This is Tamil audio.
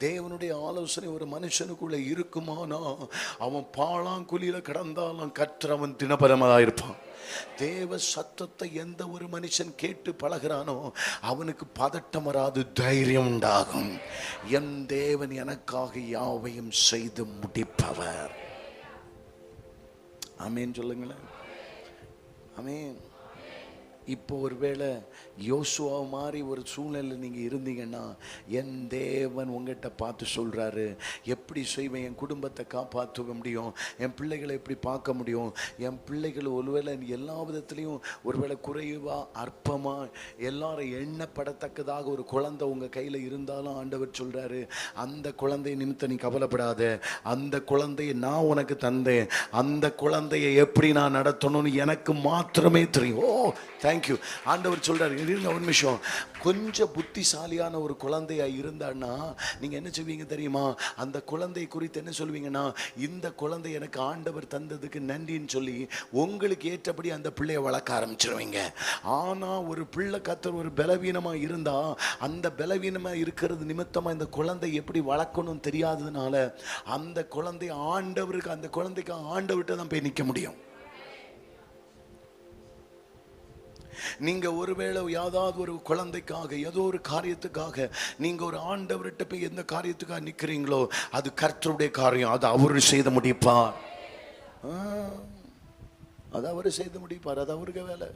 தேவனுடைய ஆலோசனை ஒரு மனுஷனுக்குள்ள இருக்குமானா அவன் பாழாங்குழியில கடந்தாலும் கற்றவன் தினபலமாக இருப்பான். தேவ சத்தத்தை எந்த ஒரு மனுஷன் கேட்டு பழகிறானோ அவனுக்கு பதட்டம் வராது, தைரியம் உண்டாகும். என் தேவன் எனக்காக யாவையும் செய்து முடிப்பவர். ஆமேன் சொல்லுங்களேன். ஆமேன். இப்போ ஒருவேளை யோசுவா மாதிரி ஒரு சூழ்நிலை நீங்கள் இருந்தீங்கன்னா என் தேவன் உங்கள்கிட்ட பார்த்து சொல்கிறாரு, எப்படி செய்வேன், என் குடும்பத்தை காப்பாற்ற முடியும், என் பிள்ளைகளை எப்படி பார்க்க முடியும், என் பிள்ளைகள் ஒருவேளை எல்லா விதத்துலேயும் ஒருவேளை குறைவாக அற்பமாக எல்லாரும் எண்ணப்படத்தக்கதாக ஒரு குழந்தை உங்கள் கையில் இருந்தாலும் ஆண்டவர் சொல்கிறாரு, அந்த குழந்தை நிமித்தம் நீ கவலைப்படாத, அந்த குழந்தையை நான் உனக்கு தந்தேன், அந்த குழந்தையை எப்படி நான் நடத்தணும்னு எனக்கு மாத்திரமே தெரியும். ஓ தேங்க்யூ. ஆண்டவர் சொல்றாரு, இருங்க ஒரு நிமிஷம், கொஞ்சம் புத்திசாலியான ஒரு குழந்தையா இருந்தான்னா நீங்க என்ன செய்வீங்க தெரியுமா? அந்த குழந்தை குறித்து என்ன சொல்வீங்கன்னா, இந்த குழந்தை எனக்கு ஆண்டவர் தந்ததுக்கு நன்றின்னு சொல்லி உங்களுக்கு ஏற்றபடி அந்த பிள்ளையை வளர்க்க ஆரம்பிச்சிருவீங்க. ஆனா ஒரு பிள்ளை கத்தர் ஒரு பலவீனமா இருந்தா அந்த பலவீனமா இருக்கிறது நிமித்தமா இந்த குழந்தை எப்படி வளர்க்கணும் தெரியாததுனால அந்த குழந்தை ஆண்டவருக்கு, அந்த குழந்தைக்கு ஆண்டவர்கிட்ட தான் போய் நிற்க முடியும். நீங்க ஒருவேளை ஏதாவது ஒரு குழந்தைக்காக ஏதோ ஒரு காரியத்துக்காக நீங்க ஒரு ஆண்டவர்கிட்ட போய் எந்த காரியத்துக்காக நிக்கிறீங்களோ அது கர்த்தருடைய காரியம், அது அவரு செய்து முடிப்பார். அது அவரு செய்து முடிப்பார், அது அவருக்கு வேலை.